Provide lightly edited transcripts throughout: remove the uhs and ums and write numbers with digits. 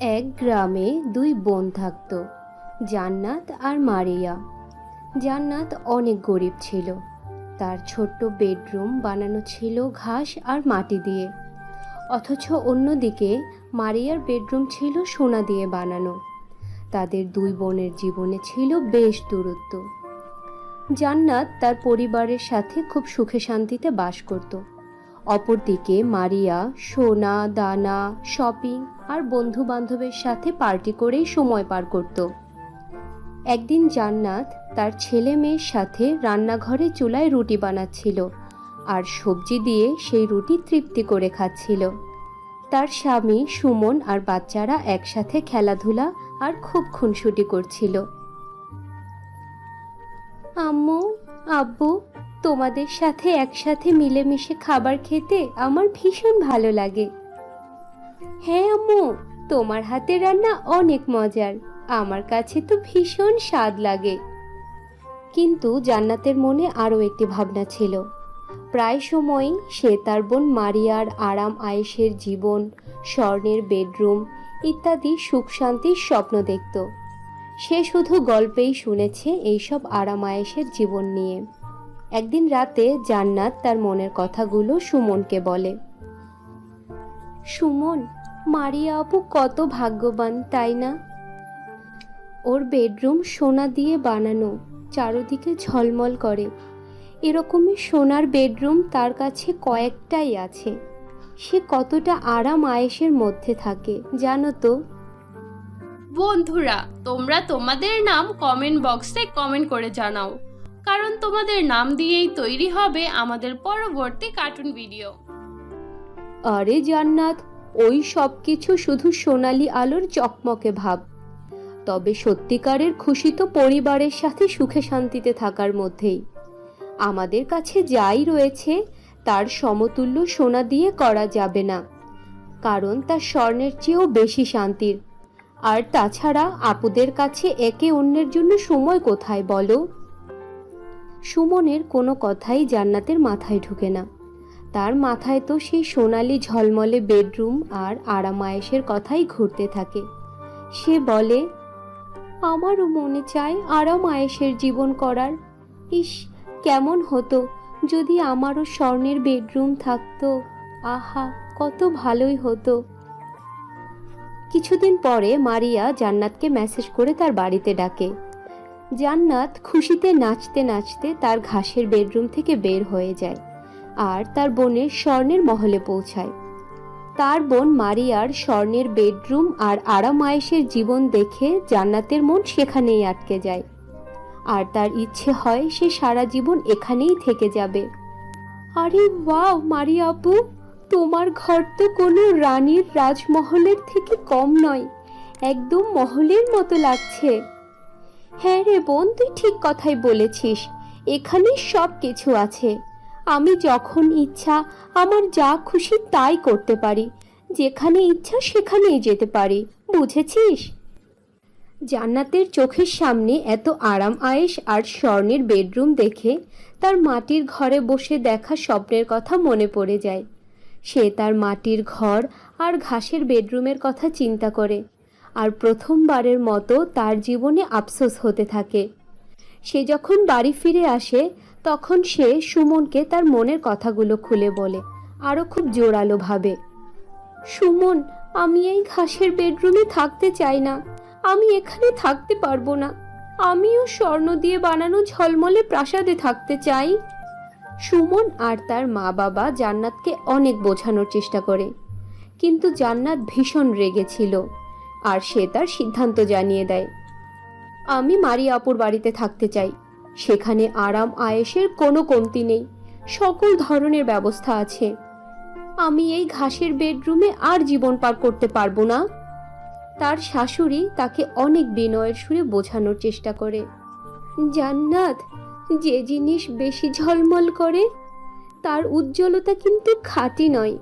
এক গ্রামে দুই বোন থাকতো, জান্নাত আর মারিয়া। জান্নাত অনেক গরিব ছিল। তার ছোট্ট বেডরুম বানানো ছিল ঘাস আর মাটি দিয়ে, অথচ অন্যদিকে মারিয়ার বেডরুম ছিল সোনা দিয়ে বানানো। তাদের দুই বোনের জীবনে ছিল বেশ দূরত্ব। জান্নাত তার পরিবারের সাথে খুব সুখে শান্তিতে বাস করত। অপরদিকে মারিয়া সোনা দানা, শপিং আর বন্ধু বান্ধবের সাথে পার্টি করেই সময় পার করত। একদিন জান্নাত তার ছেলে মেয়ের সাথে রান্নাঘরে চুলায় রুটি বানাচ্ছিল আর সবজি দিয়ে সেই রুটি তৃপ্তি করে খাচ্ছিল। তার স্বামী সুমন আর বাচ্চারা একসাথে খেলাধুলা আর খুব খুনসুটি করছিল। আম্মু, আব্বু, তোমাদের সাথে একসাথে মিলেমিশে খাবার খেতে আমার ভীষণ ভালো লাগে। হ্যাঁ আম্মু, তোমার হাতের রান্না অনেক মজার, আমার কাছে তো ভীষণ স্বাদ লাগে। কিন্তু জান্নাতের মনে আরও একটি ভাবনা ছিল। প্রায় সময়ই সে তার বোন মারিয়ার আরাম আয়েশের জীবন, স্বর্ণের বেডরুম ইত্যাদি সুখ শান্তির স্বপ্ন দেখত। সে শুধু গল্পেই শুনেছে এইসব আরাম আয়েশের জীবন নিয়ে। একদিন রাতে জান্নাত তার মনের কথাগুলো সুমনকে বলে। সুমন, মারিয়া আপু কত ভাগ্যবান, তাই না? ওর বেডরুম সোনা দিয়ে বানানো, চারদিকে ঝলমল করে। এরকমই সোনার বেডরুম তার কাছে কয়েকটাই আছে। সে কতটা আরাম আয়েশের মধ্যে থাকে জানো তো? বন্ধুরা, তোমরা তোমাদের নাম কমেন্ট বক্সে কমেন্ট করে জানাও, কারণ তোমাদের নাম দিয়েই তৈরি হবে আমাদের পরবর্তী কার্টুন ভিডিও। আরে জান্নাত, ওই সব কিছু শুধু সোনালি আলোর চকমকে ভাব। তবে সত্যিকারের খুশি তো পরিবারের সাথে সুখে শান্তিতে থাকার মধ্যেই। আমাদের কাছে যাই রয়েছে তার সমতুল্য সোনা দিয়ে করা যাবে না, কারণ তা স্বর্ণের চেয়েও বেশি শান্তির। আর তাছাড়া আপুদের কাছে একে অন্যের জন্য সময় কোথায় বলো? সুমনের কোনো কথাই জান্নাতের মাথায় ঢুকে না। তার মাথায় তো সেই সোনালি ঝলমলে বেডরুম আর আরাম আয়েশের কথাই ঘুরতে থাকে। সে বলে, আমারও মনে চায় আরাম আয়েশের জীবন করার। ইস, কেমন হতো যদি আমারও স্বর্ণের বেডরুম থাকতো। আহা, কত ভালোই হতো। কিছুদিন পরে মারিয়া জান্নাতকে মেসেজ করে তার বাড়িতে ডাকে। জান্নাত খুশিতে নাচতে নাচতে তার ঘাসের বেডরুম থেকে বের হয়ে যায় আর তার বোনের স্বর্ণের মহলে পৌঁছায়। তার বোন মারিয়ার স্বর্ণের বেডরুম আর আরাম আয়েশের জীবন দেখে জান্নাতের মন সেখানেই আটকে যায় আর তার ইচ্ছে হয় সে সারা জীবন এখানেই থেকে যাবে। আরে ওয়াও মারিয়া আপু, তোমার ঘর তো কোনো রানীর রাজমহলের থেকে কম নয়, একদম মহলের মতো লাগছে। হ্যাঁ রে বোন, তুই ঠিক কথাই বলেছিস। এখানে সব কিছু আছে। আমি যখন ইচ্ছা আমার যা খুশি তাই করতে পারি, যেখানে ইচ্ছা সেখানেই যেতে পারি, বুঝেছিস? জান্নাতের চোখের সামনে এত আরাম আয়েশ আর স্বর্ণের বেডরুম দেখে তার মাটির ঘরে বসে দেখা স্বপ্নের কথা মনে পড়ে যায়। সে তার মাটির ঘর আর ঘাসের বেডরুমের কথা চিন্তা করে আর প্রথমবারের মতো তার জীবনে আফসোস হতে থাকে। সে যখন বাড়ি ফিরে আসে তখন সে সুমনকে তার মনের কথাগুলো খুলে বলে, আরও খুব জোরালো ভাবে। সুমন, আমি এই ঘাসের বেডরুমে থাকতে চাই না, আমি এখানে থাকতে পারবো না। আমিও স্বর্ণ দিয়ে বানানো ঝলমলে প্রাসাদে থাকতে চাই। সুমন আর তার মা বাবা জান্নাতকে অনেক বোঝানোর চেষ্টা করে, কিন্তু জান্নাত ভীষণ রেগেছিল আর সে তার সিদ্ধান্ত জানিয়ে দেয়। আমি মারিয়া আপুর বাড়িতে থাকতে চাই। সেখানে আরাম আয়েশের কোনো কমতি নেই, সকল ধরনের ব্যবস্থা আছে। আমি এই ঘাসের বেডরুমে আর জীবন পার করতে পারবো না। তার শাশুড়ি তাকে অনেক বিনয়ের সুরে বোঝানোর চেষ্টা করে। জান্নাত, যে জিনিস বেশি ঝলমল করে তার উজ্জ্বলতা কিন্তু খাঁটি নয়,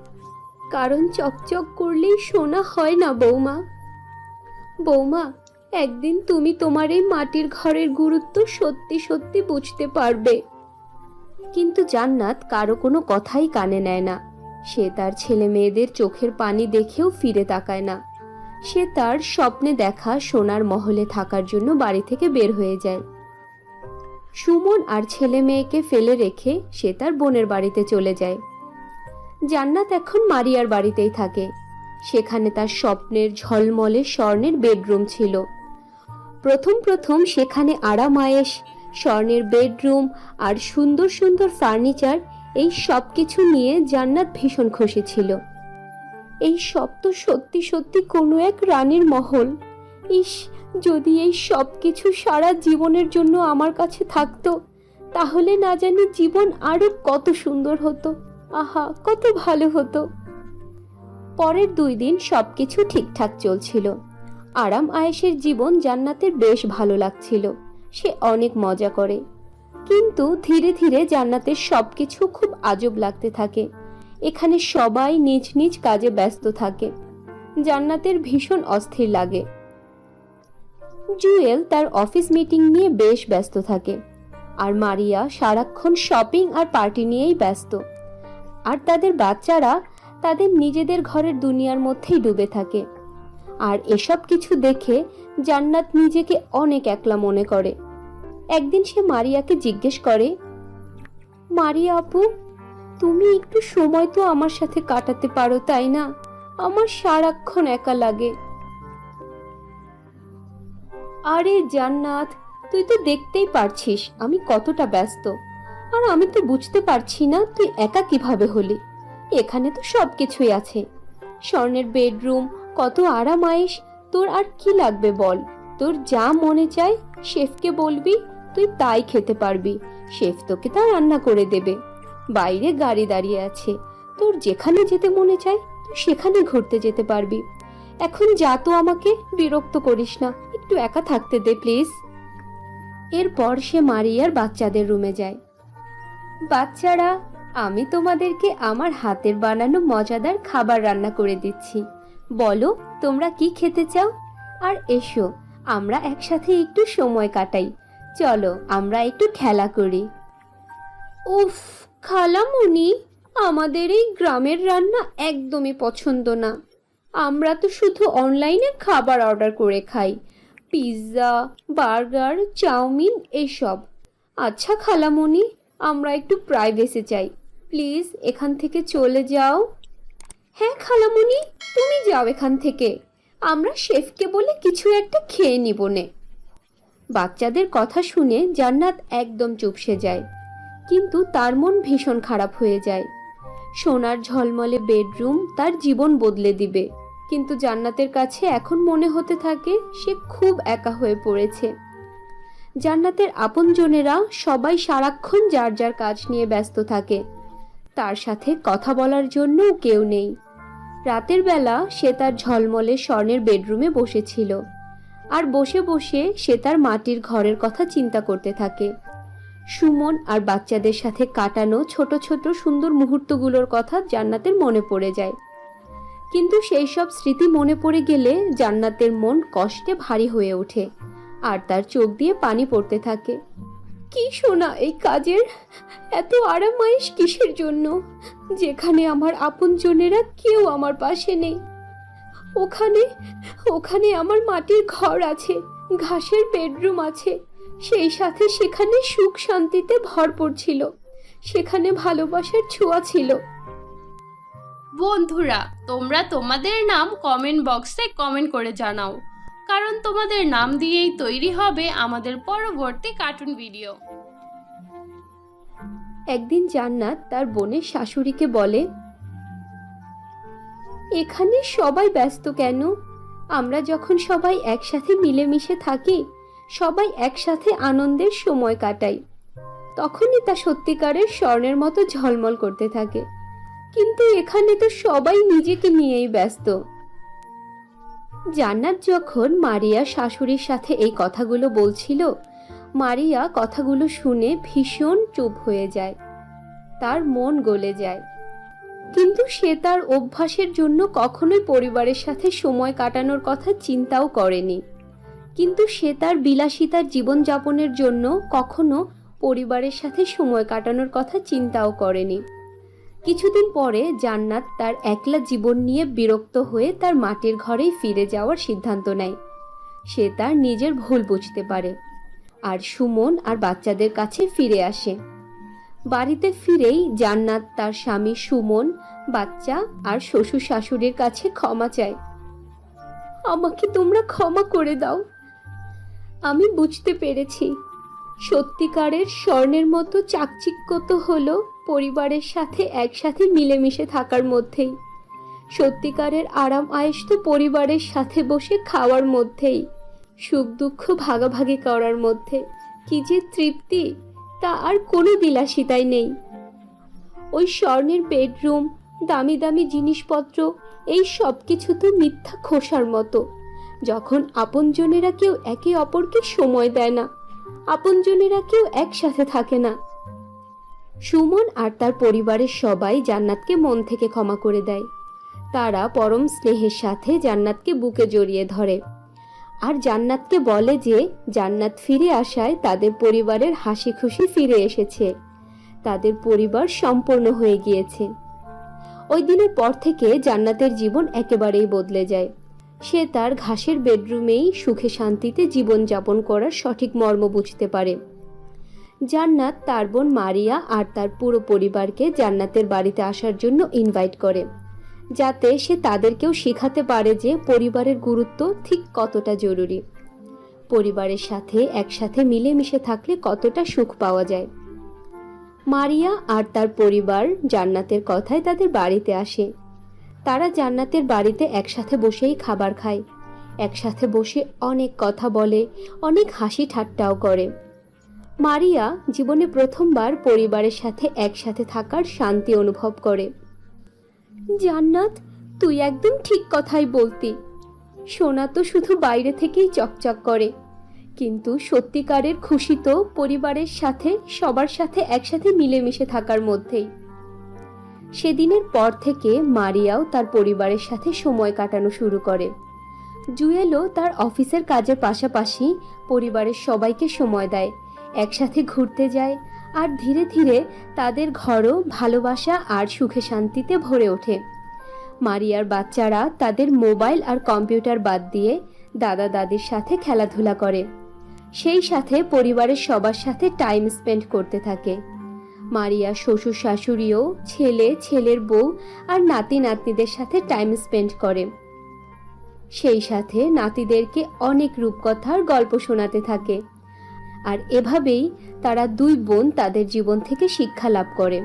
কারণ চকচক করলেই সোনা হয় না বৌমা। বৌমা, একদিন তুমি তোমার এই মাটির ঘরের গুরুত্ব সত্যি সত্যি বুঝতে পারবে। কিন্তু জান্নাত কারো কোনো কথাই কানে নেয় না। সে তার ছেলে মেয়েদের চোখের পানি দেখেও ফিরে তাকায় না। সে তার স্বপ্নে দেখা সোনার মহলে থাকার জন্য বাড়ি থেকে বের হয়ে যায়। সুমন আর ছেলে মেয়েকে ফেলে রেখে সে তার বোনের বাড়িতে চলে যায়। জান্নাত এখন মারিয়ার বাড়িতেই থাকে। সেখানে তার স্বপ্নের ঝলমলে স্বর্ণের বেডরুম ছিল। প্রথম প্রথম সেখানে আরামায়েশ, স্বর্ণের বেডরুম আর সুন্দর সুন্দর ফার্নিচার, এই সব কিছু নিয়ে জান্নাত ভীষণ খুশি ছিল। এই সব তো সত্যি সত্যি কোনো এক রানীর মহল। ইস, যদি এই সব কিছু সারা জীবনের জন্য আমার কাছে থাকতো, তাহলে না জানি জীবন আরো কত সুন্দর হতো। আহা, কত ভালো হতো। পরের 2 দিন সবকিছু ঠিকঠাক চলছিল। আরাম আয়েশের জীবন জান্নাতের বেশ ভালো লাগছিল। সে অনেক মজা করে। কিন্তু ধীরে ধীরে জান্নাতের সবকিছু খুব আজব লাগতে থাকে। এখানে সবাই নিজ নিজ কাজে ব্যস্ত থাকে। জান্নাতের ভীষণ অস্থির লাগে। জুয়েল তার অফিস মিটিং নিয়ে বেশ ব্যস্ত থাকে, আর মারিয়া সারাক্ষণ শপিং আর পার্টি নিয়েই ব্যস্ত। আর তাদের বাচ্চারা তাদের নিজেদের ঘরের দুনিয়ার মধ্যেই ডুবে থাকে। আর এসব কিছু দেখে জান্নাত নিজেকে অনেক একলা মনে করে। একদিন সে মারিয়াকে জিজ্ঞেস করে, মারিয়া আপু, তুমি একটু সময় তো আমার সাথে কাটাতে পারো, তাই না? আমার সারাক্ষণ একা লাগে। আরে জান্নাত, তুই তো দেখতেই পারছিস আমি কতটা ব্যস্ত। আর আমি তো বুঝতে পারছি না তুই একা কিভাবে হলি। এখানে তো সবকিছুই আছে, স্বর্ণের বেডরুম, কত আরামায়েশ। তোর আর কি লাগবে বল? তোর যা মনে চায় শেফকে বলবি, তুই তাই খেতে পারবি। শেফ তোকে তা রান্না করে দেবে। বাইরে গাড়ি দাঁড়িয়ে আছে, তোর যেখানে যেতে মনে চায় তুই সেখানে ঘুরতে যেতে পারবি। এখন যা তো, আমাকে বিরক্ত করিস না, একটু একা থাকতে দে প্লিজ। এরপর সে মারিয়ার বাচ্চাদের রুমে যায়। বাচ্চারা, আমি তোমাদেরকে আমার হাতের বানানো মজাদার খাবার রান্না করে দিচ্ছি। বলো তোমরা কি খেতে চাও? আর এসো, আমরা একসাথে একটু সময় কাটাই। চলো আমরা একটু খেলা করি। উফ খালামণি, আমাদের এই গ্রামের রান্না একদমই পছন্দ না। আমরা তো শুধু অনলাইনে খাবার অর্ডার করে খাই, পিৎজা, বার্গার, চাউমিন এসব। আচ্ছা খালামণি, আমরা একটু প্রাইভেসি চাই, প্লিজ এখান থেকে চলে যাও। হ্যাঁ খালামণি, তুমি যাও এখান থেকে, আমরা শেফকে বলে কিছু একটা খেয়ে নিব নে। বাচ্চাদের কথা শুনে জান্নাত একদম চুপসে যায়, কিন্তু তার মন ভীষণ খারাপ হয়ে যায়। সোনার ঝলমলে বেডরুম তার জীবন বদলে দিবে, কিন্তু জান্নাতের কাছে এখন মনে হতে থাকে সে খুব একা হয়ে পড়েছে। জান্নাতের আপনজনেরা সবাই সারাক্ষণ যার যার কাজ নিয়ে ব্যস্ত থাকে। তার সাথে কথা বলার জন্য কেউ নেই। রাতের বেলা সে তার ঝলমলে স্বর্ণের বেডরুমে বসেছিল, আর বসে বসে সে তার মাটির ঘরের কথা চিন্তা করতে থাকে। সুমন আর বাচ্চাদের সাথে কাটানো ছোট ছোট সুন্দর মুহূর্তগুলোর কথা জান্নাতের মনে পড়ে যায়। কিন্তু সেই সব স্মৃতি মনে পড়ে গেলে জান্নাতের মন কষ্টে ভারী হয়ে ওঠে, আর তার চোখ দিয়ে পানি পড়তে থাকে। কি শোনা এই কাজের, এত আরামায়েশ কিসের জন্য, যেখানে আমার আপনজনেরা কেউ আমার পাশে নেই। ওখানে ওখানে আমার মাটির ঘর আছে, ঘাসের বেডরুম আছে, সেই সাথে সেখানে সুখ শান্তিতে ভরপুর ছিল, সেখানে ভালোবাসার ছোঁয়া ছিল। বন্ধুরা, তোমরা তোমাদের নাম কমেন্ট বক্সে কমেন্ট করে জানাও, কারণ তোমাদের নাম দিয়েই তৈরি হবে আমাদের পরবর্তী কার্টুন ভিডিও। একদিন জান্নাত তার বোনের শাশুড়িকে বলে, এখানে সবাই ব্যস্ত কেন? আমরা যখন সবাই একসাথে মিলেমিশে থাকি, সবাই একসাথে আনন্দের সময় কাটাই, তখনই তা সত্যিকারের স্বর্ণের মতো ঝলমল করতে থাকে। কিন্তু এখানে তো সবাই নিজেকে নিয়েই ব্যস্ত। জান্নাত যখন মারিয়া শাশুড়ির সাথে এই কথাগুলো বলছিল, মারিয়া কথাগুলো শুনে ভীষণ চুপ হয়ে যায়, তার মন গলে যায়। কিন্তু সে তার অভ্যাসের জন্য কখনোই পরিবারের সাথে সময় কাটানোর কথা চিন্তাও করেনি। কিন্তু সে তার বিলাসিতার জীবনযাপনের জন্য কখনো পরিবারের সাথে সময় কাটানোর কথা চিন্তাও করেনি। কিছুদিন পরে জান্নাত তার একলা জীবন নিয়ে বিরক্ত হয়ে তার মাটির ঘরেই ফিরে যাওয়ার সিদ্ধান্ত নেয়। সে তার নিজের ভুল বুঝতে পারে আর সুমন আর বাচ্চাদের কাছে ফিরে আসে। বাড়িতে ফিরেই জান্নাত তার স্বামী সুমন, বাচ্চা আর শ্বশুর শাশুড়ির কাছে ক্ষমা চায়। আমাকে তোমরা ক্ষমা করে দাও। আমি বুঝতে পেরেছি সত্যিকারের স্বর্ণের মতো চাকচিক্য তো হলো পরিবারের সাথে একসাথে মিলেমিশে থাকার মধ্যেই। সত্যিকারের আরাম আয়েশ তো পরিবারের সাথে বসে খাওয়ার মধ্যেই, সুখ দুঃখ ভাগাভাগি করার মধ্যে। কি যে তৃপ্তি, তা আর কোনো বিলাসিতাই নেই। ওই স্বর্ণের বেডরুম, দামি দামি জিনিসপত্র, এই সব কিছু তো মিথ্যা খোসার মতো, যখন আপনজনেরা কেউ একে অপরকে সময় দেয় না, আপনজনেরা কেউ একসাথে থাকে না। সুমন আর তার পরিবারের সবাই জান্নাতকে মন থেকে ক্ষমা করে দেয়। তারা পরম স্নেহের সাথে জান্নাতকে বুকে জড়িয়ে ধরে আর জান্নাতকে বলে যে জান্নাত ফিরে আসায় তাদের পরিবারের হাসি খুশি ফিরে এসেছে, তাদের পরিবার সম্পূর্ণ হয়ে গিয়েছে। ওই দিনের পর থেকে জান্নাতের জীবন একেবারেই বদলে যায়। সে তার ঘাসের বেডরুমেই সুখে শান্তিতে জীবন যাপন করার সঠিক মর্ম বুঝতে পারে। জান্নাত তার বোন মারিয়া আর তার পুরো পরিবারকে জান্নাতের বাড়িতে আসার জন্য ইনভাইট করে, যাতে সে তাদেরকেও শেখাতে পারে যে পরিবারের গুরুত্ব ঠিক কতটা জরুরি, পরিবারের সাথে একসাথে মিলেমিশে থাকলে কতটা সুখ পাওয়া যায়। মারিয়া আর তার পরিবার জান্নাতের কথায় তাদের বাড়িতে আসে। তারা জান্নাতের বাড়িতে একসাথে বসেই খাবার খায়, একসাথে বসে অনেক কথা বলে, অনেক হাসি ঠাট্টাও করে। মারিয়া জীবনে প্রথমবার পরিবারের সাথে একসাথে থাকার শান্তি অনুভব করে। জান্নাত, তুই একদম ঠিক কথাই বলতি। সোনা তো শুধু বাইরে থেকেই চকচক করে, কিন্তু সত্যিকারের খুশি তো পরিবারের সাথে সবার সাথে একসাথে মিলেমিশে থাকার মধ্যেই। সেদিনের পর থেকে মারিয়াও তার পরিবারের সাথে সময় কাটানো শুরু করে। জুয়েলও তার অফিসের কাজের পাশাপাশি পরিবারের সবাইকে সময় দেয়, একসাথে ঘুরতে যায়, আর ধীরে ধীরে তাদের ঘরও ভালোবাসা আর সুখে শান্তিতে ভরে ওঠে। মারিয়ার বাচ্চারা তাদের মোবাইল আর কম্পিউটার বাদ দিয়ে দাদা দাদির সাথে খেলাধুলা করে, সেই সাথে পরিবারের সবার সাথে টাইম স্পেন্ড করতে থাকে। মারিয়া শ্বশুর শাশুড়িও ছেলে, ছেলের বউ আর নাতি নাতনিদের সাথে টাইম স্পেন্ড করে, সেই সাথে নাতিদেরকে অনেক রূপকথার গল্প শোনাতে থাকে। আর এভাবেই তারা দুই বোন তাদের জীবন থেকে শিক্ষা লাভ করে।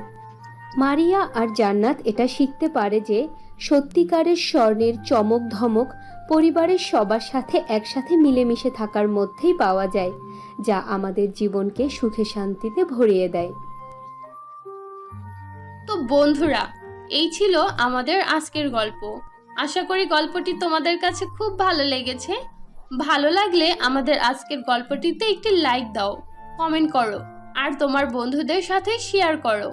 মারিয়া আর জান্নাত এটা শিখতে পারে যে সত্যিকারের স্বর্ণের চমক ধমক পরিবারের সবার সাথে একসাথে মিলেমিশে থাকার মধ্যেই পাওয়া যায়, যা আমাদের জীবনকে সুখে শান্তিতে ভরিয়ে দেয়। তো বন্ধুরা, এই ছিল আমাদের আজকের গল্প। আশা করি গল্পটি তোমাদের কাছে খুব ভালো লেগেছে। ভালো লাগলে আমাদের আজকের গল্পটিতে একটি লাইক দাও, কমেন্ট করো আর তোমার বন্ধুদের সাথে শেয়ার করো।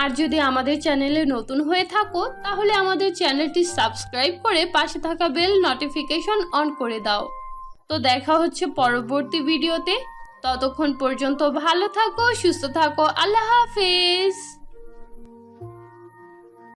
আর যদি আমাদের চ্যানেলে নতুন হয়ে থাকো তাহলে আমাদের চ্যানেলটি সাবস্ক্রাইব করে পাশে থাকা বেল নোটিফিকেশন অন করে দাও। তো দেখা হচ্ছে পরবর্তী ভিডিওতে। ততক্ষণ পর্যন্ত ভালো থাকো, সুস্থ থাকো। আল্লাহ হাফেজ।